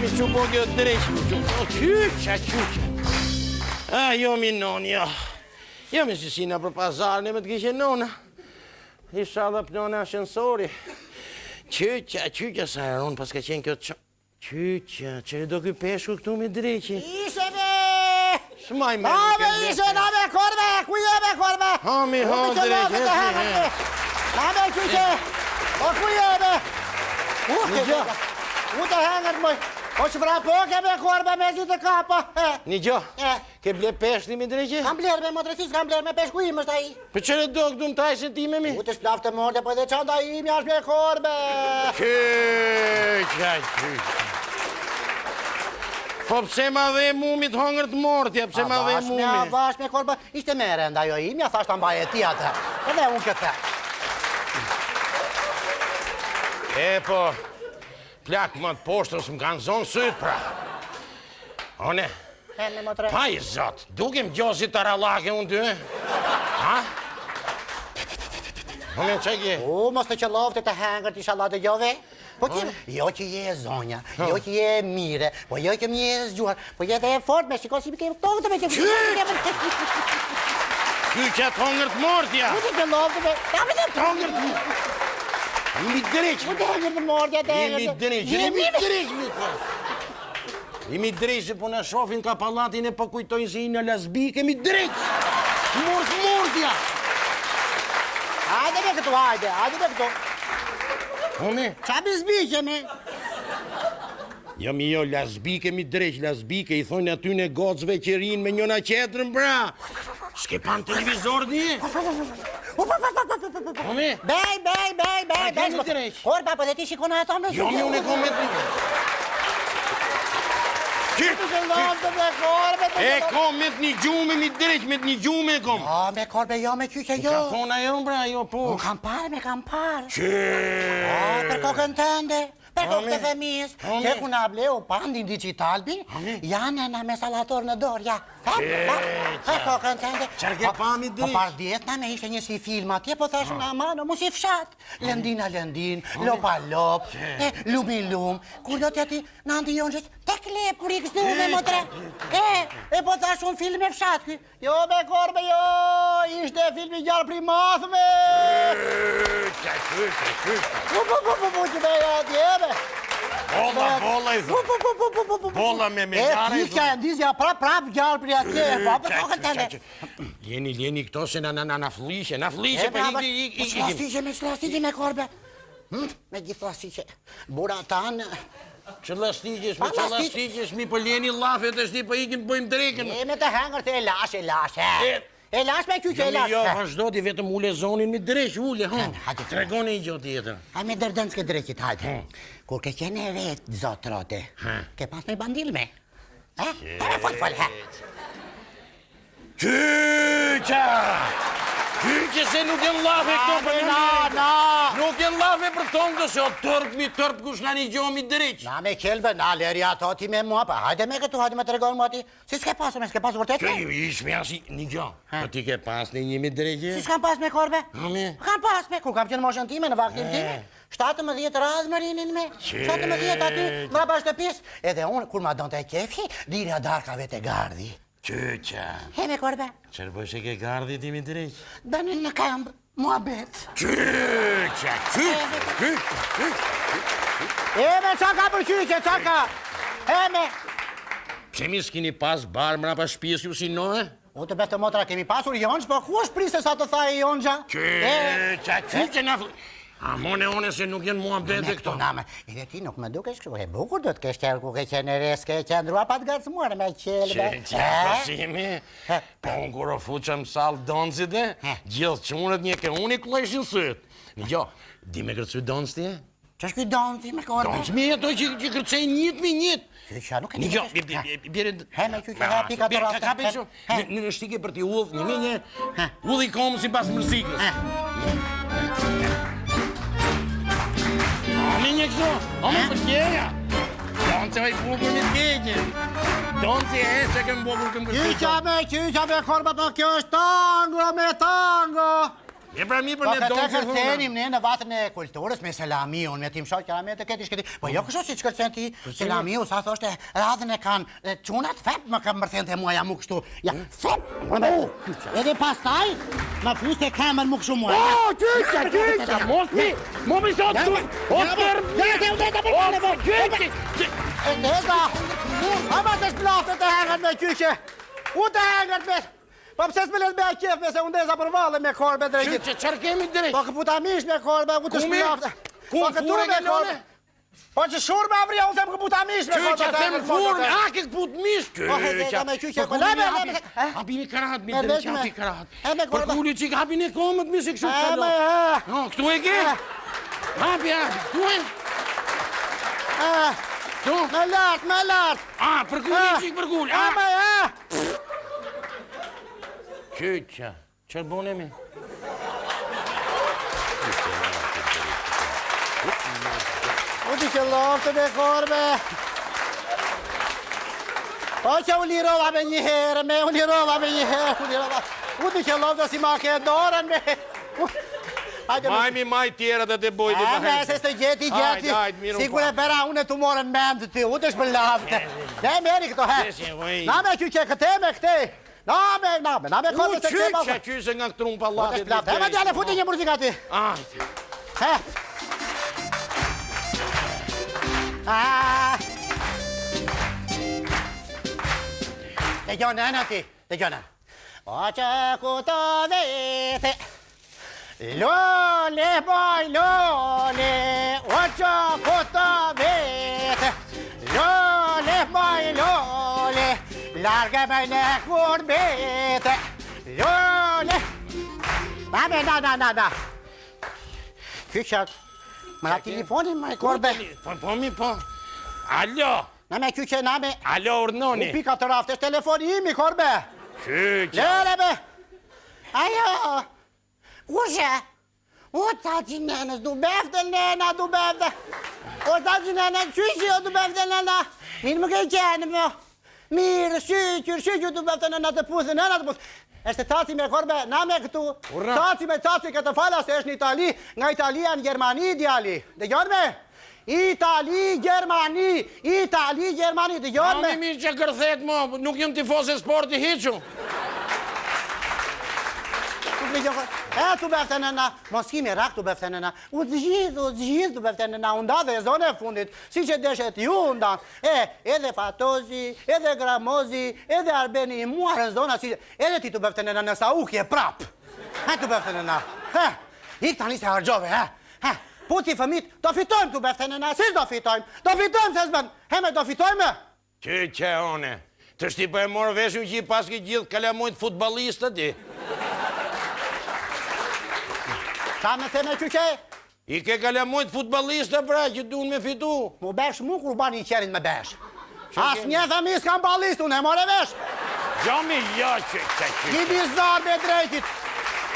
mi që po kjo drejq, mi që po qyqa. Jo, mi non, jo. Jo, mi si sina për pazarën e me të kishe nona. Isha dhe pënone ashensori. Qyqa, sa e ronë, pas ka qenë kjo që... Qyqa, që do këj peshku këtu mi drejqi. Ishe me! Shmaj me... Ishe, name, korbe, ku jeme, korbe? Hami, drejqi, Name, qyqe, o ku jeme? U të hengët, moj. O që vra po keme korbe me zi të kapa. Një gjo, ke ble peshti mi drejqi? Kam bler me motresis, kam bler me peshku im është aji. Për qëre do këtu më taj se ti me mi? U të shplaf të morde, po edhe qanda im jash me korbe. Qyqa. Po pse ma dhe mumit hongër të mortja, pse ma dhe mumit? Vash me korbe, ishte mere nda jo im, ja thash të mbaj e ti atë. Edhe unë këtë. Po, plak më të poshtës më kanë zonë sytë, pra. One, pa i zotë, dukem gjosi të rallake unë ty, ha? One, që kje? Mos të që lofte të hengër të shalat e gjove. Po që, jo që je e zonja, jo që je e mire, po jo që mi je e zgjuar, po je dhe e fort me shiko si mi kemë tokë të me që... Qyqa të hongër të mortja! Ku të që lofte me... Të hongër të mortja! Imi dreq! Ku të hongër të mortja, të hengër të... Imi dreq, se po në shofin ka palatin e po kujtojnë se i në lasbik, imi dreq! Mortja! Hajde me këtu, hajde me këtu. Hone? Qa bizbike me? Jo, lasbike mi dreq, lasbike, i thojnë aty në gocëve që rinë me njona qetërën, bra! S'ke pan televizor një? Hone? Bej. mi dreq? Korba, po dhe ti shikona ato me Jo, unë e kom me të një. E kom me të një gjume, mi dreq, me të një gjume e kom. Me korbe, jo, me qyqe, jo. Ka thona jo, bra, jo, po. Unë kam parë. Qe? Për kokën tënde. Per kokë të femis, që ku na bleu pandin digitalbi, janë në mesalator në dorë, ja. Per kokën tënde. Qarke pami Po drish? par djetë na me ishte një si film atje, po thashë në amano, mu si fshat. Lëndina lëndin, lopa lop, lumi lum, kur do t'jati në andi jonë gjithë, te klep kur i kështu me motre. Po thashë unë film e fshat këj. Jo me korbe, jo, ishte filmi gjarë primathme. Bolla i thë. Bolla me gjare i Fikja e ndizja prap gjallë për atje, pa për kokën tënde. Jeni këto se na flishe për Slastigje me korbe. Me gjithë lastigje. Bura tanë. Që lastigjesh, mi për ljeni lafet e shti për ikin bëjmë dreken. Me të hengër të e lash. E lash me kyqe e lash. Jo, vazhdo ti vetëm ule zonin mi dreq, ule, tregoni i gjotë tjetër. A me dërdënës ke dreqit, hajde. Kur ke qene e vetë, zotë rote, ke pas me bandil me. Fol, Qyqa! Qyqa se nuk jenë lafe këto për në nuk jenë lafe për tonë këto se o tërp kush në një gjohë mi dreq. Na me kelbe, na leri ato ti me mua, pa hajde me këtu, hajde me të regonë mua ti. Si s'ke pasur vërtet me? Ishme asi një gjohë, po ti ke pas një mi dreqe? Si s'kam pas me korbe? Kam pas me, kur kam qenë moshën time në vaktin time. 17 radhë më rinin me, 17 aty, nga bashkë të pis. Edhe unë, kur ma donë të kefi, dirja darkave të gardi. Qyqa. He me korbe. Qërë po që ke gardi ti mi dreq? Dënë në kambë, mua bet. Qyqa. Me qaka për qyqe, qaka. Me. Pse mi s'kini pas barë mra pa shpjes ju si nohe? U të betë motra kemi pasur jonç, po ku është priste sa të thaje jonxha? Qyqa na fli... A mone se nuk jenë mua bete këto. Edhe ti nuk më duke shkru, e bukur do të kesh qërë ku ke qenë res, ke qëndrua pa të gacmuar me qelbe. Pasimi, po unë kur o fuqëm salë donësit gjithë qunët një ke unë i kleshin sëtë. Një gjo, di me kërcu donës ti e? Që është këj donës ti me korbe? Donës mi e to që kërcej njët mi njët. Qyqa, nuk e një gjo, bjere... He me qyqa, he pika të raftë. Ka pesho, në shtike për ti udhë, një udhë i komë si pas mërzikës. Ome një këso, ome për tjera. Donë që vaj bukur një t'keqe. Donë që e që kemë bukur këmë kërë. Qyqa me korba, po kjo është tango me tango. E pra mi për Po ne këtë donë që kërcenim ne në vatën e kulturës me Selamiun, me tim shoqë me të këti shkëti. Po jo kështu si që kërcen ti, Selamiu, sa thoshte, radhën e kanë qunat, fep më kam mërthente mua ja mu kështu. Ja, fep! Edhe pastaj, më fuste kamër mu kështu mua. O, qyqa, mos mi sot tu! O, Ndeza, ama të shplaftë të hengët me qyqe. U të hengët me... Po pëse s'me let me a kjef me se undeza për valle me korbe drejtit. Qyqa, qërë kemi drejt? Po këputa mish me korbe, u të shplaftë. Ku fure ke lone? Po që shurë me avria, unë them këputa mish me korbe. Qyqa, them fure, a ke këput mish? Qyqa, Habini karahat, mi drejt qati karahat. Për kulli qik habini komët mi si kështu të do. Këtu e ke? Hapi, këtu e? Me lartë. Për kulli qik për kulli. Qyqa, qërë bone mi? U di që loftë me korbe. Po që u lirova me një herë, u di që loftë si ma ke dorën me... Maj tjera dhe të bojdi për me se së gjeti, sigur e pera unë të morën mendë ty, u të shpëllavte. Ne meri këto he. Na me qyqe këte me këte. Na me korbe se këte balë. Qyqa qyse nga këtë trumë pa latit. E me djale futi një muzika ti. Të gjonën ati, të gjonën. O që ku të vete, lole boj lole, o që ku të vete, lole boj lole, largë me në kurbete, lole. Na. Kyqat, më la telefonin më e korbe. Po. Alo. Na me kyqe, na me... Alo, urnoni. U pika të rafte, është telefoni imi, korbe. Kyqa. Lere be. Ajo. Ushe. O, ta që nenës, du befte, nena, du befte. O, ta që nenës, qyshi, o, du befte, nena. Mirë më kej qenë, më. Mirë, shqyqyr, du befte, nena, të pusë, nena, të pusë. Eshte taci me korbe, na me këtu. Taci me taci këtë fala, se është në Itali, nga Italia në Gjermani, djali. Dhe gjërë me? Itali, Gjermani, të gjërë me? Mami mirë që kërthet mo, nuk jëm tifos e sporti hiqu. Tu befte nëna, mos kime rak tu befte nëna, u të gjithë tu befte nëna, unda dhe zone e fundit, si që deshet ju undan, edhe Fatozi, edhe Gramozi, edhe Arbeni, i muarën zona, edhe ti tu befte nëna në Saukje prap. Tu befte nëna, ik tani se hargjove, po ti fëmit, do fitojmë tu befte nëna, si do fitojmë, se zbën, heme do fitojmë? Që one, të shti për e morë veshën që i paske gjithë kalamojt futbalistët i. Ka me theme qyqe? I ke kalamojt futbalistët pra që dunë me fitu. Mu besh mu kur bani i qerin me besh. As një themi s'kam balistu, ne more vesh. Gjami, që. Një bizar me drejtit.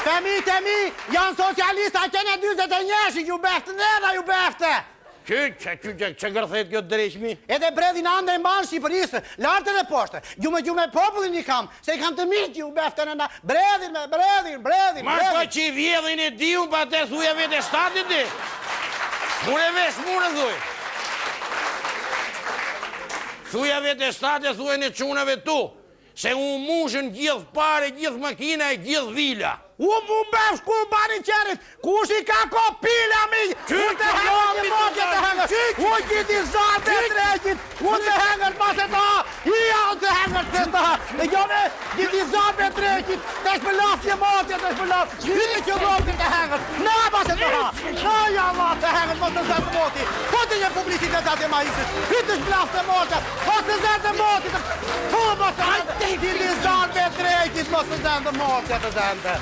Temi, janë socialista, kene 21, ju befte, nena ju befte. Që gërthet kjo drejshmi? Edhe bredhin ande i mbanë Shqipërisë, lartë dhe poshtë. Gjume popullin i kam, se i kam të mitë ju befte nëna. Bredhin. Ma shpa që i vjedhin e diun, pa te thuja vete shtatit di. Mure vesh, mure thuj. Thuja vete shtatit, thuja në qunave tu. Se u mushën gjithë pare, gjithë makina e gjithë vila. U mu besh ku bani qerit, kush i ka ko pila mi, u të hengër një mokje të hengër, u gjithi zarë të drejqit, u të hengër paset ta, u të hengër të ta, e gjone, gjithi zarë të drejqit, të shpëllaf një mokje të shpëllaf, gjithi që mokje të hengër, na paset ta, na jalla të hengër, mos të zërë të moti, po të një publicitet atë e majisit, i të shpëllaf të mokje, mos të zërë të moti, po mos të hengër, gjithi zarë të drejqit, mos të zërë të mokje të zërë.